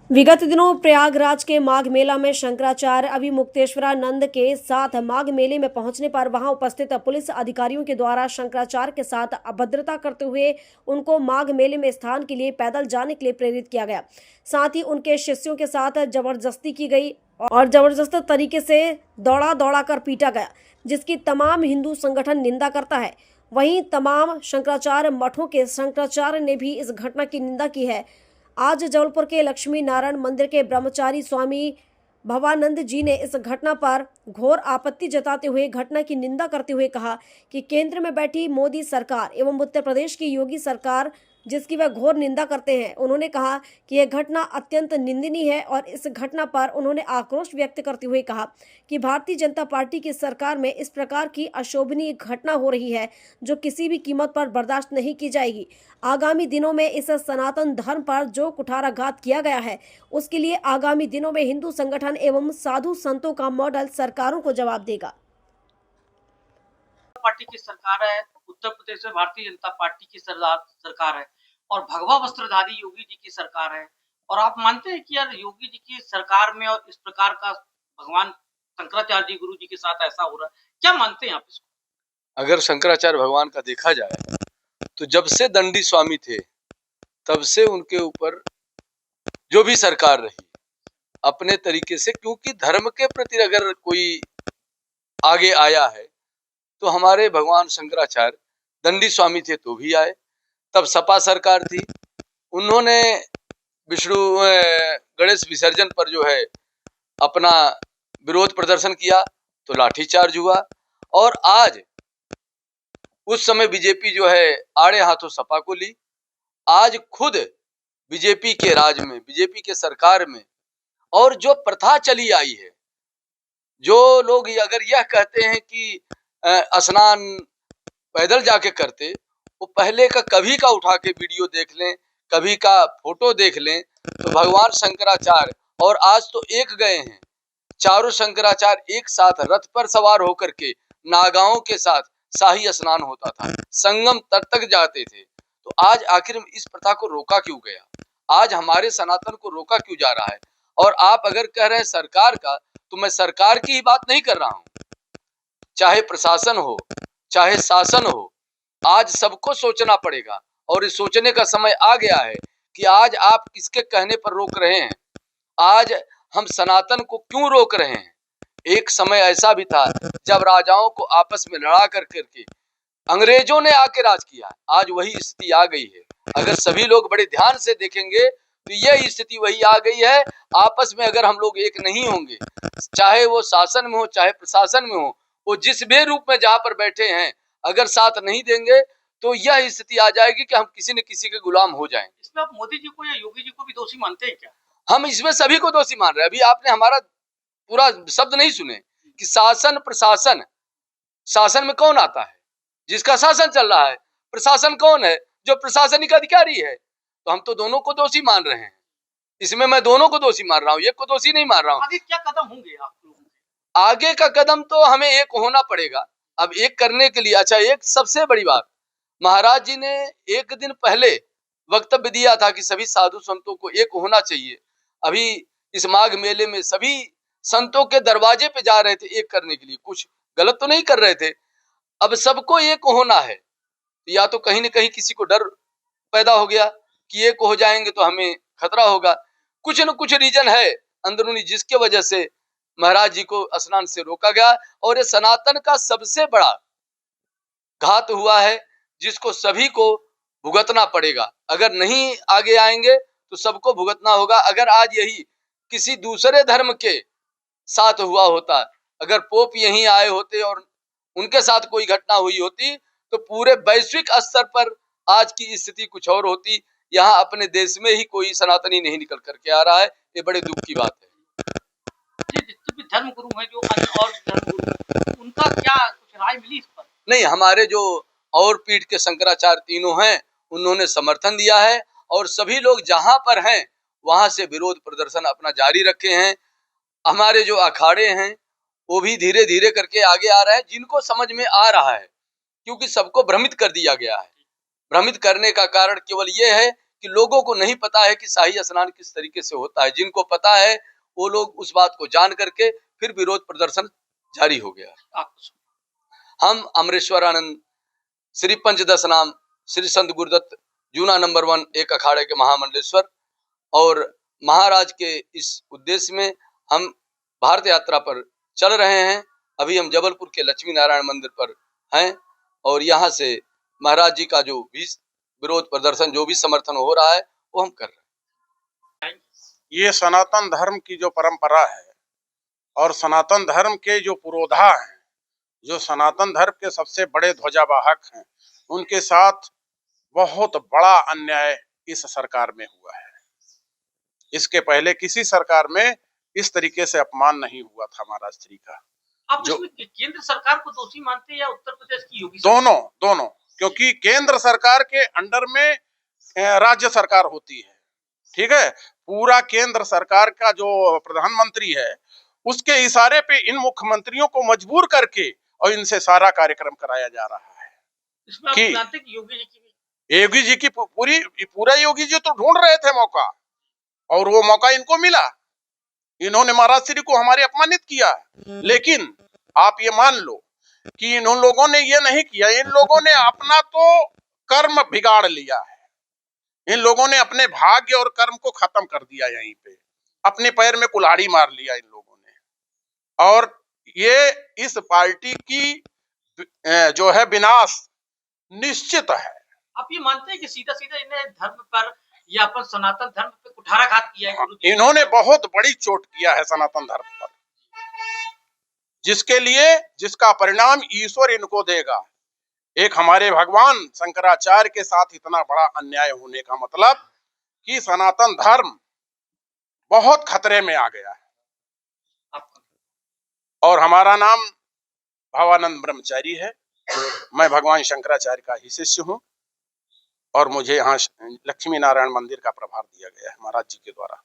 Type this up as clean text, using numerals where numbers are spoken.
विगत दिनों प्रयागराज के माघ मेला में शंकराचार्य अभिमुक्तेश्वरानंद के साथ माघ मेले में पहुंचने पर वहां उपस्थित पुलिस अधिकारियों के द्वारा शंकराचार्य के साथ अभद्रता करते हुए उनको माघ मेले में स्थान के लिए पैदल जाने के लिए प्रेरित किया गया। साथ ही उनके शिष्यों के साथ जबरदस्ती की गई और जबरदस्त तरीके से दौड़ा दौड़ा कर पीटा गया, जिसकी तमाम हिंदू संगठन निंदा करता है। वहीं तमाम शंकराचार्य मठों के शंकराचार्य ने भी इस घटना की निंदा की है। आज जबलपुर के लक्ष्मी नारायण मंदिर के ब्रह्मचारी स्वामी भवानंद जी ने इस घटना पर घोर आपत्ति जताते हुए घटना की निंदा करते हुए कहा कि केंद्र में बैठी मोदी सरकार एवं उत्तर प्रदेश की योगी सरकार, जिसकी वह घोर निंदा करते हैं। उन्होंने कहा कि यह घटना अत्यंत निंदनीय है और इस घटना पर उन्होंने आक्रोश व्यक्त करते हुए कहा कि भारतीय जनता पार्टी की सरकार में इस प्रकार की अशोभनीय घटना हो रही है, जो किसी भी कीमत पर बर्दाश्त नहीं की जाएगी। आगामी दिनों में इस सनातन धर्म पर जो कुठाराघात किया गया है, उसके लिए आगामी दिनों में हिंदू संगठन एवं साधु संतों का मॉडल सरकारों को जवाब देगा। पार्टी की सरकार है, उत्तर प्रदेश में भारतीय जनता पार्टी की सरकार है और भगवा वस्त्रधारी योगी जी की सरकार है। और आप मानते हैं कि यार योगी जी की सरकार में और इस प्रकार का भगवान शंकराचार्य जी गुरु जी के साथ ऐसा हो रहा है, क्या मानते हैं आप इसको? अगर शंकराचार्य भगवान का देखा जाए तो जब से दंडी स्वामी थे तब से उनके ऊपर जो भी सरकार रही अपने तरीके से, क्योंकि धर्म के प्रति अगर कोई आगे आया है तो हमारे भगवान शंकराचार्य दंडी स्वामी थे तो भी आए। तब सपा सरकार थी, उन्होंने विष्णु गणेश विसर्जन पर जो है अपना विरोध प्रदर्शन किया तो लाठीचार्ज हुआ। और आज उस समय बीजेपी जो है आड़े हाथों सपा को ली। आज खुद बीजेपी के राज में, बीजेपी के सरकार में, और जो प्रथा चली आई है, जो लोग अगर यह कहते हैं कि स्नान पैदल जाके करते, वो पहले का कभी का उठा के वीडियो देख लें, कभी का फोटो देख लें, तो भगवान शंकराचार्य और आज तो एक गए हैं, चारों शंकराचार्य एक साथ रथ पर सवार होकर के नागाओं के साथ शाही स्नान होता था, संगम तट तक जाते थे। तो आज आखिर इस प्रथा को रोका क्यों गया? आज हमारे सनातन को रोका क्यों जा रहा है? और आप अगर कह रहे हैं सरकार का, तो मैं सरकार की ही बात नहीं कर रहा हूं, चाहे प्रशासन हो चाहे शासन हो, आज सबको सोचना पड़ेगा। और इस सोचने का समय आ गया है कि आज आप किसके कहने पर रोक रहे हैं, आज हम सनातन को क्यों रोक रहे हैं। एक समय ऐसा भी था जब राजाओं को आपस में लड़ा कर करके अंग्रेजों ने आके राज किया, आज वही स्थिति आ गई है। अगर सभी लोग बड़े ध्यान से देखेंगे तो यह स्थिति वही आ गई है। आपस में अगर हम लोग एक नहीं होंगे, चाहे वो शासन में हो चाहे प्रशासन में हो, वो जिस भी रूप में जहां पर बैठे हैं, अगर साथ नहीं देंगे तो यह स्थिति आ जाएगी कि हम किसी न किसी के गुलाम हो जाएंगे। इसमें आप मोदी जी को या योगी जी को भी दोषी मानते हैं क्या? हम इसमें सभी को दोषी मान रहे हैं। अभी आपने हमारा पूरा शब्द नहीं सुने कि शासन प्रशासन, शासन में कौन आता है? जिसका शासन चल रहा है। प्रशासन कौन है? जो प्रशासनिक अधिकारी है। तो हम तो दोनों को दोषी मान रहे हैं, इसमें मैं दोनों को दोषी मान रहा हूँ, एक को दोषी नहीं मान रहा हूँ। आगे क्या कदम होंगे आप लोगों के? आगे का कदम तो हमें एक होना पड़ेगा। अब एक करने के लिए, अच्छा, एक सबसे बड़ी बात, महाराज जी ने एक दिन पहले वक्तव्य दिया था कि सभी साधु संतों को एक होना चाहिए। अभी इस माघ मेले में सभी संतों के दरवाजे पे जा रहे थे एक करने के लिए, कुछ गलत तो नहीं कर रहे थे। अब सबको एक होना है, या तो कहीं न कहीं किसी को डर पैदा हो गया कि एक हो जाएंगे तो हमें खतरा होगा, कुछ न कुछ रीजन है अंदरूनी जिसके वजह से महाराज जी को स्नान से रोका गया। और ये सनातन का सबसे बड़ा घात हुआ है, जिसको सभी को भुगतना पड़ेगा। अगर नहीं आगे आएंगे तो सबको भुगतना होगा। अगर आज यही किसी दूसरे धर्म के साथ हुआ होता, अगर पोप यहीं आए होते और उनके साथ कोई घटना हुई होती, तो पूरे वैश्विक स्तर पर आज की स्थिति कुछ और होती। यहाँ अपने देश में ही कोई सनातनी नहीं निकल करके आ रहा है, ये बड़े दुख की बात है। जितने भी धर्म गुरु हैं, जो अन्य और धर्म गुरु, उनका क्या कुछ राय मिली इस पर? नहीं, हमारे जो और पीठ के शंकराचार्य तीनों हैं, उन्होंने समर्थन दिया है और सभी लोग जहां पर हैं वहां से विरोध प्रदर्शन अपना जारी रखे हैं। हमारे जो अखाड़े हैं वो भी धीरे धीरे करके आगे आ रहे हैं, जिनको समझ में आ रहा है, क्योंकि सबको भ्रमित कर दिया गया है। भ्रमित करने का कारण केवल ये है कि लोगों को नहीं पता है कि शाही स्नान किस तरीके से होता है। जिनको पता है वो लोग उस बात को जान करके फिर विरोध प्रदर्शन जारी हो गया। हम अमरेश्वर आनंद श्री पंचदश नाम श्री संत गुरुदत्त जूना नंबर 1 एक अखाड़े के महामंडलेश्वर और महाराज के इस उद्देश्य में हम भारत यात्रा पर चल रहे हैं। अभी हम जबलपुर के लक्ष्मी नारायण मंदिर पर हैं और यहाँ से महाराज जी का जो भी विरोध प्रदर्शन जो भी समर्थन हो रहा है वो हम कर रहे हैं। ये सनातन धर्म की जो परंपरा है और सनातन धर्म के जो पुरोधा हैं, जो सनातन धर्म के सबसे बड़े ध्वजावाहक हैं, उनके साथ बहुत बड़ा अन्याय इस सरकार में हुआ है। इसके पहले किसी सरकार में इस तरीके से अपमान नहीं हुआ था महाराज श्री का। आप जो इसमें केंद्र सरकार को दोषी मानते हैं या उत्तर प्रदेश की योगी दोनों, क्योंकि केंद्र सरकार के अंडर में राज्य सरकार होती है, ठीक है। पूरा केंद्र सरकार का जो प्रधानमंत्री है उसके इशारे पे इन मुख्यमंत्रियों को मजबूर करके और इनसे सारा कार्यक्रम कराया जा रहा है। इसमें आप जानते हैं कि योगी जी की पूरा योगी जी तो ढूंढ रहे थे मौका और वो मौका इनको मिला। इन्होंने महाराज श्री को हमारे अपमानित किया, लेकिन आप ये मान लो कि इन लोगों ने ये नहीं किया। इन लोगों ने अपना तो कर्म बिगाड़ लिया है। इन लोगों ने अपने भाग्य और कर्म को खत्म कर दिया। यहीं पे अपने पैर में कुल्हाड़ी मार लिया इन लोगों ने। और ये इस पार्टी की जो है विनाश निश्चित है। आप ये मानते हैं कि सीधा सीधा इन्हें धर्म पर या अपन सनातन धर्म पे कुठाराघात किया है? इन्होंने बहुत बड़ी चोट किया है सनातन धर्म पर, जिसका परिणाम ईश्वर इनको देगा। एक हमारे भगवान शंकराचार्य के साथ इतना बड़ा अन्याय होने का मतलब कि सनातन धर्म बहुत खतरे में आ गया है। और हमारा नाम भावानंद ब्रह्मचारी है। मैं भगवान शंकराचार्य का ही शिष्य हूँ और मुझे यहाँ लक्ष्मी नारायण मंदिर का प्रभार दिया गया है महाराज जी के द्वारा।